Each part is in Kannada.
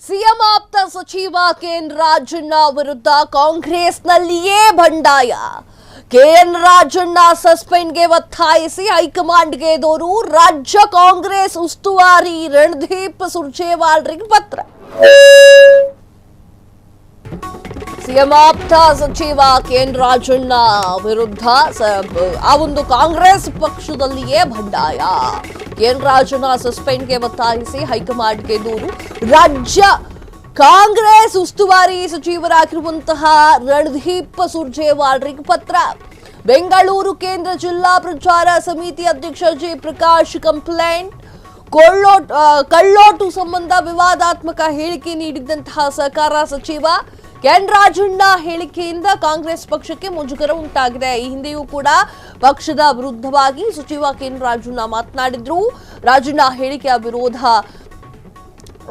ಸಿಎಂ ಆಪ್ತ ಸಚಿವ ಕೆಎನ್ ರಾಜಣ್ಣ ವಿರುದ್ಧ ಕಾಂಗ್ರೆಸ್ನಲ್ಲಿಯೇ ಬಂಡಾಯ. ಕೆಎನ್ ರಾಜಣ್ಣ ಸಸ್ಪೆಂಡ್ಗೆ ಒತ್ತಾಯಿಸಿ ಹೈಕಮಾಂಡ್ಗೆ ದೂರು. ರಾಜ್ಯ ಕಾಂಗ್ರೆಸ್ ಉಸ್ತುವಾರಿ ರಣದೀಪ್ ಸುರ್ಜೇವಾಲಾರಿಗೆ ಪತ್ರ. ಸಿಎಂ ಆಪ್ತ ಸಚಿವ ಕೆಎನ್ ರಾಜಣ್ಣ ವಿರುದ್ಧ ಆ ಒಂದು ಕಾಂಗ್ರೆಸ್ ಪಕ್ಷದಲ್ಲಿಯೇ ಬಂಡಾಯ. ಕೆಎನ್ ರಾಜಣ್ಣ ಸಸ್ಪೆಂಡ್ಗೆ ಒತ್ತಾಯಿಸಿ ಹೈಕಮಾಂಡ್ಗೆ ದೂರು. ರಾಜ್ಯ ಕಾಂಗ್ರೆಸ್ ಉಸ್ತುವಾರಿ ಸಚಿವರಾಗಿರುವಂತಹ ರಣದೀಪ್ ಸುರ್ಜೇವಾಲಾರಿಗೆ ಪತ್ರ. ಬೆಂಗಳೂರು ಕೇಂದ್ರ ಜಿಲ್ಲಾ ಪ್ರಚಾರ ಸಮಿತಿ ಅಧ್ಯಕ್ಷ ಜೆ ಪ್ರಕಾಶ್ ಕಂಪ್ಲೇಂಟ್. ಕಳ್ಳೋಟು ಸಂಬಂಧ ವಿವಾದಾತ್ಮಕ ಹೇಳಿಕೆ ನೀಡಿದಂತಹ ಸಹಕಾರ ಸಚಿವ ಕೆಎನ್ ರಾಜಣ್ಣ ಹೇಳಿಕೆಯಿಂದ ಕಾಂಗ್ರೆಸ್ ಪಕ್ಷಕ್ಕೆ ಮುಜುಗರ ಉಂಟಾಗಿದೆ. ಈ ಹಿಂದೆಯೂ ಕೂಡ ಪಕ್ಷದ ವಿರುದ್ಧವಾಗಿ ಸಚಿವ ಕೆಎನ್ ರಾಜಣ್ಣ ಮಾತನಾಡಿದ್ರು. ರಾಜಣ್ಣ ಹೇಳಿಕೆಯ ವಿರೋಧ,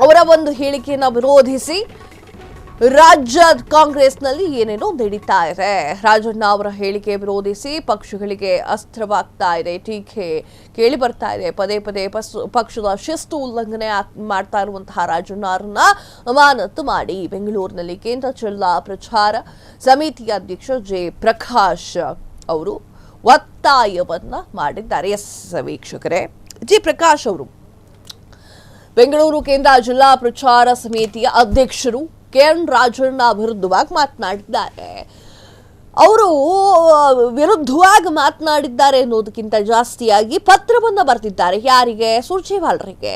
ಅವರ ಒಂದು ಹೇಳಿಕೆಯನ್ನು ವಿರೋಧಿಸಿ ರಾಜ್ಯ ಕಾಂಗ್ರೆಸ್ನಲ್ಲಿ ಏನೇನೋ ನಡೀತಾ ಇದೆ. ರಾಜಣ್ಣ ಅವರ ಹೇಳಿಕೆ ವಿರೋಧಿಸಿ ಪಕ್ಷಗಳಿಗೆ ಅಸ್ತ್ರವಾಗ್ತಾ ಇದೆ, ಟೀಕೆ ಕೇಳಿ ಬರ್ತಾ ಇದೆ. ಪದೇ ಪದೇ ಪಕ್ಷದ ಶಿಸ್ತು ಉಲ್ಲಂಘನೆ ಮಾಡ್ತಾ ಇರುವಂತಹ ರಾಜಣ್ಣ ಅವರನ್ನ ಅಮಾನತು ಮಾಡಿ ಬೆಂಗಳೂರಿನಲ್ಲಿ ಕೇಂದ್ರ ಜಿಲ್ಲಾ ಪ್ರಚಾರ ಸಮಿತಿಯ ಅಧ್ಯಕ್ಷ ಜೆ ಪ್ರಕಾಶ್ ಅವರು ಒತ್ತಾಯವನ್ನ ಮಾಡಿದ್ದಾರೆ. ಎಸ್ ವೀಕ್ಷಕರೇ, ಜೆ ಪ್ರಕಾಶ್ ಅವರು ಬೆಂಗಳೂರು ಕೇಂದ್ರ ಜಿಲ್ಲಾ ಪ್ರಚಾರ ಸಮಿತಿಯ ಅಧ್ಯಕ್ಷರು ಕೆಎನ್ ರಾಜಣ್ಣ ವಿರುದ್ಧವಾಗಿ ಮಾತನಾಡಿದ್ದಾರೆ. ಅವರು ವಿರುದ್ಧವಾಗಿ ಮಾತನಾಡಿದ್ದಾರೆ ಅನ್ನೋದಕ್ಕಿಂತ ಜಾಸ್ತಿಯಾಗಿ ಪತ್ರವನ್ನು ಬರೆದಿದ್ದಾರೆ. ಯಾರಿಗೆ? ಸುರ್ಜೇವಾಲಾರಿಗೆ.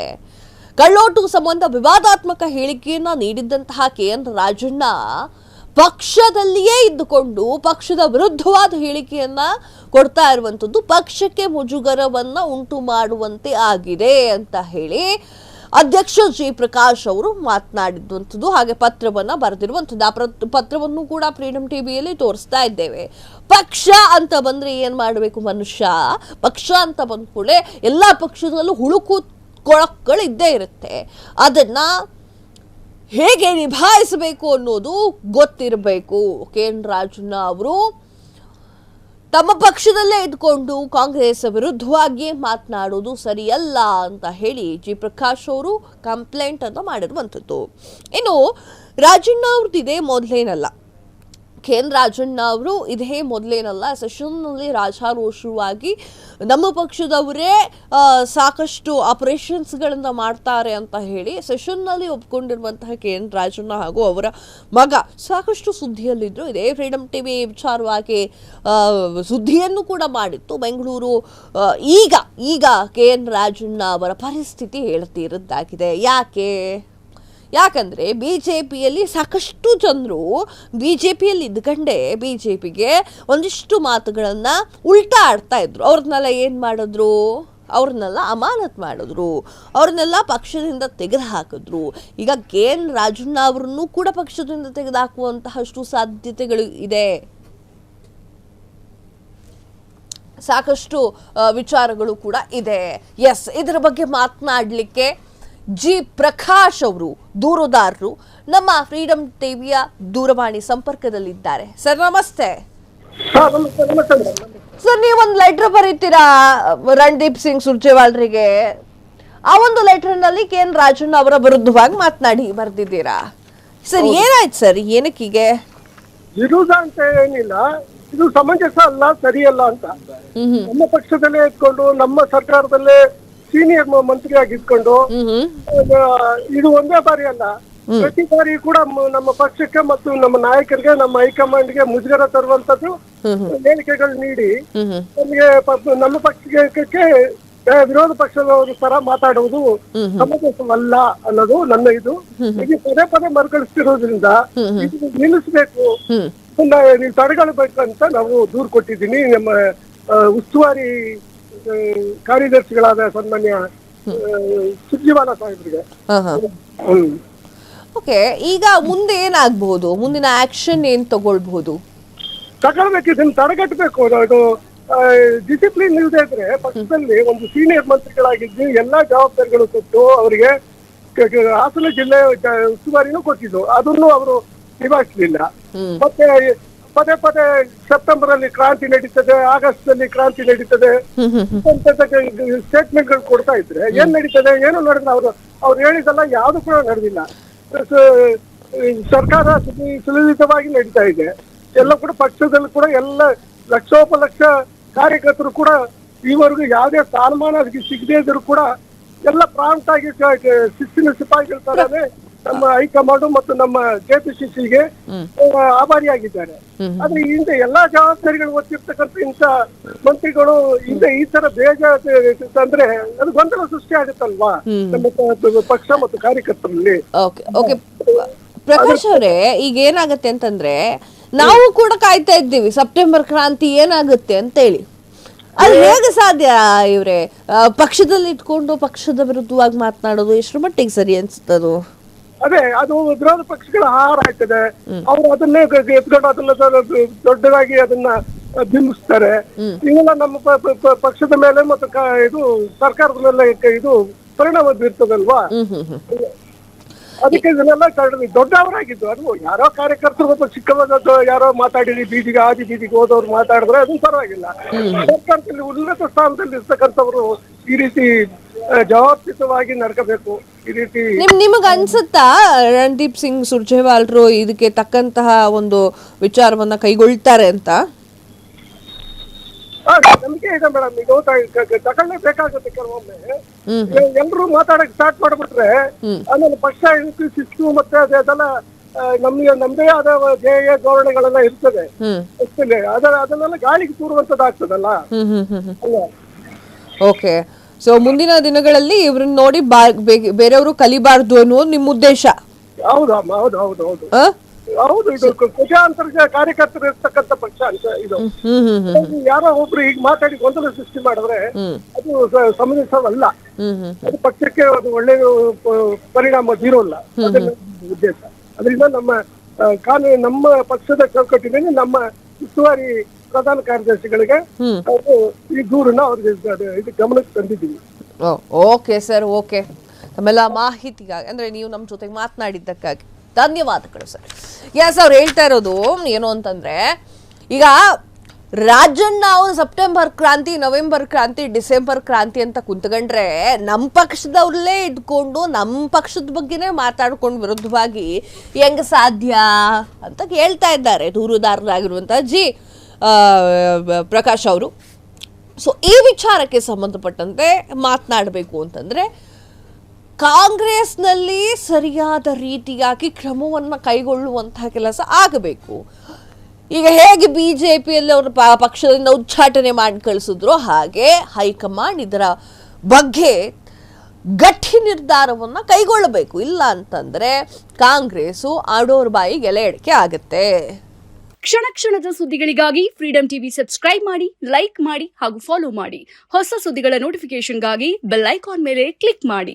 ಕಳ್ಳೋಟು ಸಂಬಂಧ ವಿವಾದಾತ್ಮಕ ಹೇಳಿಕೆಯನ್ನ ನೀಡಿದಂತಹ ಕೆಎನ್ ರಾಜಣ್ಣ ಪಕ್ಷದಲ್ಲಿಯೇ ಇದ್ದುಕೊಂಡು ಪಕ್ಷದ ವಿರುದ್ಧವಾದ ಹೇಳಿಕೆಯನ್ನ ಕೊಡ್ತಾ ಇರುವಂಥದ್ದು ಪಕ್ಷಕ್ಕೆ ಮುಜುಗರವನ್ನ ಉಂಟು ಮಾಡುವಂತೆ ಆಗಿದೆ ಅಂತ ಹೇಳಿ ಅಧ್ಯಕ್ಷ ಜಿ ಪ್ರಕಾಶ್ ಅವರು ಮಾತನಾಡಿರುವಂಥದ್ದು. ಹಾಗೆ ಪತ್ರವನ್ನ ಬರೆದಿರುವಂಥದ್ದು. ಆ ಪತ್ರವನ್ನು ಕೂಡ ಫ್ರೀಡಮ್ ಟಿವಿಯಲ್ಲಿ ತೋರಿಸ್ತಾ ಇದ್ದೇವೆ. ಪಕ್ಷ ಅಂತ ಬಂದ್ರೆ ಏನ್ ಮಾಡಬೇಕು ಮನುಷ್ಯ? ಪಕ್ಷ ಅಂತ ಬಂದ ಕೂಡಲೇ ಎಲ್ಲ ಪಕ್ಷದಲ್ಲೂ ಹುಳುಕು ಕೊಳಕುಗಳಿದ್ದೇ ಇರುತ್ತೆ. ಅದನ್ನ ಹೇಗೆ ನಿಭಾಯಿಸಬೇಕು ಅನ್ನೋದು ಗೊತ್ತಿರಬೇಕು. ಕೆಎನ್ ರಾಜಣ್ಣ ಅವರು ತಮ್ಮ ಪಕ್ಷದಲ್ಲೇ ಇದ್ಕೊಂಡು ಕಾಂಗ್ರೆಸ್ ವಿರುದ್ಧವಾಗಿ ಮಾತನಾಡೋದು ಸರಿಯಲ್ಲ ಅಂತ ಹೇಳಿ ಜಿ ಪ್ರಕಾಶ್ ಅವರು ಕಂಪ್ಲೇಂಟ್ ಅನ್ನು ಮಾಡಿರುವಂಥದ್ದು. ಇನ್ನು ರಾಜಣ್ಣ ಅವ್ರದ್ದು ಇದೇ ಮೊದಲೇನಲ್ಲ, ಕೆಎನ್ ರಾಜಣ್ಣ ಅವರು ಇದೇ ಮೊದಲೇನಲ್ಲ. ಸೆಷನ್ನಲ್ಲಿ ರಾಜಾರೋಷವಾಗಿ ನಮ್ಮ ಪಕ್ಷದವರೇ ಸಾಕಷ್ಟು ಆಪರೇಷನ್ಸ್ಗಳನ್ನು ಮಾಡ್ತಾರೆ ಅಂತ ಹೇಳಿ ಸೆಷನ್ನಲ್ಲಿ ಒಪ್ಕೊಂಡಿರುವಂತಹ ಕೆಎನ್ ರಾಜಣ್ಣ ಹಾಗೂ ಅವರ ಮಗ ಸಾಕಷ್ಟು ಸುದ್ದಿಯಲ್ಲಿದ್ದರು. ಇದೇ ಫ್ರೀಡಮ್ ಟಿವಿ ವಿಚಾರವಾಗಿ ಸುದ್ದಿಯನ್ನು ಕೂಡ ಮಾಡಿತ್ತು. ಬೆಂಗಳೂರು ಈಗ ಕೆಎನ್ ರಾಜಣ್ಣ ಅವರ ಪರಿಸ್ಥಿತಿ ಹೇಳ್ತಿರೋದಾಗಿದೆ. ಯಾಕಂದರೆ ಬಿಜೆಪಿಯಲ್ಲಿ ಸಾಕಷ್ಟು ಜನರು ಬಿಜೆಪಿಯಲ್ಲಿ ಇದ್ಕೊಂಡೆ ಬಿಜೆಪಿಗೆ ಒಂದಿಷ್ಟು ಮಾತುಗಳನ್ನು ಉಲ್ಟಾ ಆಡ್ತಾ ಇದ್ರು. ಅವ್ರನ್ನೆಲ್ಲ ಏನು ಮಾಡಿದ್ರು? ಅವ್ರನ್ನೆಲ್ಲ ಅಮಾನತ್ ಮಾಡಿದ್ರು, ಅವ್ರನ್ನೆಲ್ಲ ಪಕ್ಷದಿಂದ ತೆಗೆದು ಹಾಕಿದ್ರು. ಈಗ ಕೆಎನ್ ರಾಜಣ್ಣ ಅವರನ್ನು ಕೂಡ ಪಕ್ಷದಿಂದ ತೆಗೆದುಹಾಕುವಂತಹಷ್ಟು ಸಾಧ್ಯತೆಗಳು ಇದೆ. ಸಾಕಷ್ಟು ವಿಚಾರಗಳು ಕೂಡ ಇದೆ. ಎಸ್, ಇದರ ಬಗ್ಗೆ ಮಾತನಾಡಲಿಕ್ಕೆ ಜಿ ಪ್ರಕಾಶ್ ಅವರು ದೂರುದಾರರು ನಮ್ಮ ಫ್ರೀಡಮ್ ಟಿವಿಯ ದೂರವಾಣಿ ಸಂಪರ್ಕದಲ್ಲಿದ್ದಾರೆ. ಸರ್ ನಮಸ್ತೆ. ಸರ್, ನೀವೊಂದು ಲೆಟರ್ ಬರೀತೀರಾ ರಣದೀಪ್ ಸಿಂಗ್ ಸುರ್ಜೇವಾಲಾರಿಗೆ. ಆ ಒಂದು ಲೆಟರ್ನಲ್ಲಿ ಕೆಎನ್ ರಾಜಣ್ಣ ಅವರ ವಿರುದ್ಧವಾಗಿ ಬರೆದಿದ್ದೀರಾ. ಸರ್, ಏನಾಯ್ತು ಸರ್? ಏನಕ್ಕೀಗೆ ವಿರೋಧ ಅಂತ ಏನಿಲ್ಲ, ಇದು ಸಮಂಜಸ ಅಲ್ಲ, ಸರಿಯಲ್ಲ ಅಂತ. ನಮ್ಮ ಪಕ್ಷದಲ್ಲೇ ಇದ್ಕೊಂಡು ನಮ್ಮ ಸರ್ಕಾರದಲ್ಲೇ ಸೀನಿಯರ್ ಮಂತ್ರಿ ಆಗಿದ್ಕೊಂಡು ಇದು ಒಂದೇ ಬಾರಿ ಅಲ್ಲ, ಪ್ರತಿ ಬಾರಿ ಕೂಡ ನಮ್ಮ ಪಕ್ಷಕ್ಕೆ ಮತ್ತು ನಮ್ಮ ನಾಯಕರಿಗೆ, ನಮ್ಮ ಹೈಕಮಾಂಡ್ಗೆ ಮುಜುಗರ ತರುವಂತದ್ದು ಹೇಳಿಕೆಗಳು ನೀಡಿ ನಮಗೆ ನಮ್ಮ ಪಕ್ಷಕ್ಕೆ ವಿರೋಧ ಪಕ್ಷದವರು ತರ ಮಾತಾಡುವುದು ಸಮಂಜಸವಲ್ಲ ಅನ್ನೋದು ನನ್ನ ಇದು. ಪದೇ ಪದೇ ಮರುಕಳಿಸ್ತಿರೋದ್ರಿಂದ ಇದು ನಿಲ್ಲಿಸಬೇಕು, ನೀವು ತಡೆಗಟ್ಟಬೇಕು ಅಂತ ನಾವು ದೂರು ಕೊಟ್ಟಿದ್ದೀನಿ ನಮ್ಮ ಉಸ್ತುವಾರಿ ಕಾರ್ಯದರ್ಶಿಗಳಾದ ಸನ್ಮಾನ್ಯ ಸುರ್ಜೇವಾಲಾ ಸಾಹೇಬ್ರಿಗೆ. ಓಕೆ, ಈಗ ಮುಂದೆ ಏನಾಗಬಹುದು? ಮುಂದಿನ ಆಕ್ಷನ್ ಏನ್ ತಗೊಳ್ಬಹುದು? ತಗೊಳ್ಬೇಕು, ಇದನ್ನ ತಡೆಗಟ್ಟಬೇಕು. ಅದು ಡಿಸಿಪ್ಲಿನ್ ಇಲ್ಲದೆ ಇದ್ರೆ ಪಕ್ಷದಲ್ಲಿ ಒಂದು ಸೀನಿಯರ್ ಮಂತ್ರಿಗಳಾಗಿದ್ದು ಎಲ್ಲಾ ಜವಾಬ್ದಾರಿಗಳು ಕೊಟ್ಟು ಅವರಿಗೆ ಹಾಸನ ಜಿಲ್ಲೆ ಉಸ್ತುವಾರಿನೂ ಕೊಟ್ಟಿದ್ದು, ಅದನ್ನು ಅವರು ನಿಭಾಯಿಸಲಿಲ್ಲ. ಮತ್ತೆ ಪದೇ ಪದೇ ಸೆಪ್ಟೆಂಬರ್ ಅಲ್ಲಿ ಕ್ರಾಂತಿ ನಡೀತದೆ, ಆಗಸ್ಟ್ ಅಲ್ಲಿ ಕ್ರಾಂತಿ ನಡೀತದೆ ಸ್ಟೇಟ್ಮೆಂಟ್ ಗಳು ಕೊಡ್ತಾ ಇದ್ರೆ ಏನ್ ನಡೀತದೆ? ಏನು ನಡೆದಿಲ್ಲ. ಅವ್ರು ಹೇಳಿದಲ್ಲ ಯಾವ್ದು ಕೂಡ ನಡೆದಿಲ್ಲ. ಸರ್ಕಾರ ಸುಲಲಿತವಾಗಿ ನಡೀತಾ ಇದೆ. ಎಲ್ಲ ಕೂಡ ಪಕ್ಷದಲ್ಲಿ ಕೂಡ ಎಲ್ಲ ಲಕ್ಷೋಪಲಕ್ಷ ಕಾರ್ಯಕರ್ತರು ಕೂಡ ಈವರೆಗೂ ಯಾವುದೇ ಸ್ಥಾನಮಾನ ಸಿಗದೇ ಇದ್ರು ಕೂಡ ಎಲ್ಲ ಪ್ರಾಂಪ್ಟ್ ಆಗಿ ಶಿಸ್ತಿನ ಸಿಪಾಯಿಗಳ ತರಾನೇ ನಮ್ಮ ಹೈಕಮಾಂಡ್ ಮತ್ತು ನಮ್ಮ ಕೆಪಿಸಿಸಿಗೆ ಆಭಾರಿಯಾಗಿದ್ದಾರೆ. ಆದ್ರೆ ಹಿಂದೆ ಎಲ್ಲಾ ಜವಾಬ್ದಾರಿಗಳು ಹೊತ್ತಿರ್ತಕ್ಕಂಥ ಇಂಥ ಮಂತ್ರಿಗಳು ಹಿಂದೆ ಈ ತರ ಬೇಗ ಅಂದ್ರೆ ಅದು ಗೊಂದಲ ಸೃಷ್ಟಿ ಆಗುತ್ತಲ್ವಾ ನಮ್ಮ ಪಕ್ಷ ಮತ್ತು ಕಾರ್ಯಕರ್ತರಲ್ಲಿ. ಪ್ರಕಾಶ್ ಅವರೇ, ಈಗ ಏನಾಗತ್ತೆ ಅಂತಂದ್ರೆ ನಾವು ಕೂಡ ಕಾಯ್ತಾ ಇದ್ದೀವಿ ಸೆಪ್ಟೆಂಬರ್ ಕ್ರಾಂತಿ ಏನಾಗುತ್ತೆ ಅಂತ ಹೇಳಿ. ಅದು ಹೇಗೆ ಸಾಧ್ಯ ಇವ್ರೆ? ಪಕ್ಷದಲ್ಲಿ ಇಟ್ಕೊಂಡು ಪಕ್ಷದ ವಿರುದ್ಧವಾಗಿ ಮಾತನಾಡೋದು ಎಷ್ಟರ ಮಟ್ಟಿಗೆ ಸರಿ ಅನ್ಸುತ್ತದು? ಅದೇ ಅದು ವಿರೋಧ ಪಕ್ಷಗಳ ಆಹಾರ ಆಗ್ತದೆ. ಅವರು ಅದನ್ನೇ ಎತ್ಕೊಂಡು ಅದನ್ನ ದೊಡ್ಡದಾಗಿ ಅದನ್ನ ಬಿಂಬಿಸ್ತಾರೆ. ಇವೆಲ್ಲ ನಮ್ಮ ಪಕ್ಷದ ಮೇಲೆ ಮತ್ತು ಇದು ಸರ್ಕಾರದ ಮೇಲೆ ಇದು ಪರಿಣಾಮ ಬೀರ್ತದಲ್ವಾ. ಅದಕ್ಕೆ ಇದನ್ನೆಲ್ಲ ದೊಡ್ಡವರಾಗಿದ್ದು ಅದು ಯಾರೋ ಕಾರ್ಯಕರ್ತರು ಒಬ್ಬ ಚಿಕ್ಕವಾದ ಯಾರೋ ಮಾತಾಡಿರಿ ಬೀದಿಗೆ ಆದಿ ಬೀದಿಗೆ ಹೋದವ್ರು ಮಾತಾಡಿದ್ರೆ ಅದು ಪರವಾಗಿಲ್ಲ. ಸರ್ಕಾರದಲ್ಲಿ ಉನ್ನತ ಸ್ಥಾನದಲ್ಲಿ ಇರ್ತಕ್ಕಂಥವ್ರು ಈ ರೀತಿ ಜವಾಬ್ದಾರಿತವಾಗಿ ನಡ್ಕೋಬೇಕು. ಈ ರೀತಿ ನಿಮಗ ಅನ್ಸುತ್ತಾ ರಣದೀಪ್ ಸಿಂಗ್ ಸುರ್ಜೇವಾಲ್ರು ಇದಕ್ಕೆ ತಕ್ಕಂತಹ ಒಂದು ವಿಚಾರವನ್ನ ಕೈಗೊಳ್ತಾರೆ ಅಂತ? ನಂಬಿಕೆ ಇದೆ ಮೇಡಮ್. ಈಗ ತಗೊಳ್ಳೇಬೇಕಾಗುತ್ತೆ. ಕೆಲವೊಮ್ಮೆ ಎಲ್ರು ಮಾತಾಡಕ್ ಸ್ಟಾರ್ಟ್ ಮಾಡ್ಬಿಟ್ರೆ ಆಮೇಲೆ ಪಕ್ಷ ಶಿಸ್ತು ಮತ್ತೆ ಅದೆಲ್ಲ ನಮ್ದೇ ಆದ ಧ್ಯೇಯ ಧೋರಣೆಗಳೆಲ್ಲ ಇರ್ತದೆ. ಅದನ್ನೆಲ್ಲ ಗಾಳಿಗೆ ತೂರುವಂತದ್ದಾಗ್ತದಲ್ಲ. ಓಕೆ, ಸೊ ಮುಂದಿನ ದಿನಗಳಲ್ಲಿ ಇವ್ರನ್ನ ನೋಡಿ ಬೇರೆಯವರು ಕಲಿಬಾರ್ದು ಅನ್ನೋದು ನಿಮ್ಮ ಉದ್ದೇಶ? ಹೌದಮ್ಮ, ಹೌದು ಹೌದು ಹೌದು ಹೌದು. ಇದು ಕೋಟ್ಯಾಂತರ ಕಾರ್ಯಕರ್ತರು ಇರ್ತಕ್ಕಂಥ ಪಕ್ಷ ಅಂತ ಇದು. ಯಾರೋ ಒಬ್ರು ಈಗ ಮಾತಾಡಿ ಗೊಂದಲ ಸೃಷ್ಟಿ ಮಾಡಿದ್ರೆ ಅದು ಸಮಂಜಸವಲ್ಲ. ಅದು ಪಕ್ಷಕ್ಕೆ ಅದು ಒಳ್ಳೆ ಪರಿಣಾಮ ಬೀರೋಲ್ಲ. ಅದನ್ನ ಉದ್ದೇಶ. ಅದರಿಂದ ನಮ್ಮ ಪಕ್ಷದ ಚೌಕಟ್ಟಿನಲ್ಲಿ ನಮ್ಮ ಉಸ್ತುವಾರಿ ಪ್ರಧಾನ ಕಾರ್ಯದರ್ಶಿಗಳಿಗೆ ಈ ದೂರನ್ನ ಅವ್ರಿಗೆ ಇದು ಗಮನಕ್ಕೆ ತಂದಿದ್ದೀವಿ. Okay sir, okay. ತಮ್ಮೆಲ್ಲ ಮಾಹಿತಿಗಾಗಿ ಅಂದ್ರೆ ನೀವು ನಮ್ಮ ಜೊತೆಗೆ ಮಾತನಾಡಿದ್ದಕ್ಕಾಗಿ ಧನ್ಯವಾದಗಳು ಸರ್. ಎಸ್, ಅವ್ರು ಹೇಳ್ತಾ ಇರೋದು ಏನು ಅಂತಂದ್ರೆ, ಈಗ ರಾಜಣ್ಣ ಅವರು ಸೆಪ್ಟೆಂಬರ್ ಕ್ರಾಂತಿ, ನವೆಂಬರ್ ಕ್ರಾಂತಿ, ಡಿಸೆಂಬರ್ ಕ್ರಾಂತಿ ಅಂತ ಕುಂತ್ಕೊಂಡ್ರೆ ನಮ್ಮ ಪಕ್ಷದವ್ರಲ್ಲೇ ಇಟ್ಕೊಂಡು ನಮ್ಮ ಪಕ್ಷದ ಬಗ್ಗೆನೇ ಮಾತಾಡ್ಕೊಂಡು ವಿರುದ್ಧವಾಗಿ ಹೆಂಗೆ ಸಾಧ್ಯ ಅಂತ ಹೇಳ್ತಾ ಇದ್ದಾರೆ ದೂರುದಾರರಾಗಿರುವಂಥ ಪ್ರಕಾಶ್ ಅವರು. ಸೊ ಈ ವಿಚಾರಕ್ಕೆ ಸಂಬಂಧಪಟ್ಟಂತೆ ಮಾತನಾಡಬೇಕು ಅಂತಂದರೆ ಕಾಂಗ್ರೆಸ್ನಲ್ಲಿ ಸರಿಯಾದ ರೀತಿಯಾಗಿ ಕ್ರಮವನ್ನು ಕೈಗೊಳ್ಳುವಂತಹ ಕೆಲಸ ಆಗಬೇಕು. ಈಗ ಹೇಗೆ BJPಯಲ್ಲಿ ಅವರು ಪಕ್ಷದಿಂದ ಉಚ್ಚಾಟನೆ ಮಾಡಿ ಕಳಿಸಿದ್ರು ಹಾಗೆ ಹೈಕಮಾಂಡ್ ಇದರ ಬಗ್ಗೆ ಗಟ್ಟಿ ನಿರ್ಧಾರವನ್ನು ಕೈಗೊಳ್ಳಬೇಕು. ಇಲ್ಲ ಅಂತಂದರೆ ಕಾಂಗ್ರೆಸ್ಸು ಆಡೋರ್ ಬಾಯಿಗೆ ಎಲೆ ಅಡಿಕೆ ಆಗುತ್ತೆ. ಕ್ಷಣ ಕ್ಷಣದ ಸುದ್ದಿಗಳಿಗಾಗಿ ಫ್ರೀಡಂ ಟಿವಿ ಸಬ್ಸ್ಕ್ರೈಬ್ ಮಾಡಿ, ಲೈಕ್ ಮಾಡಿ ಹಾಗೂ ಫಾಲೋ ಮಾಡಿ. ಹೊಸ ಸುದ್ದಿಗಳ ನೋಟಿಫಿಕೇಶನ್ಗಾಗಿ ಬೆಲ್ ಐಕಾನ್ ಮೇಲೆ ಕ್ಲಿಕ್ ಮಾಡಿ.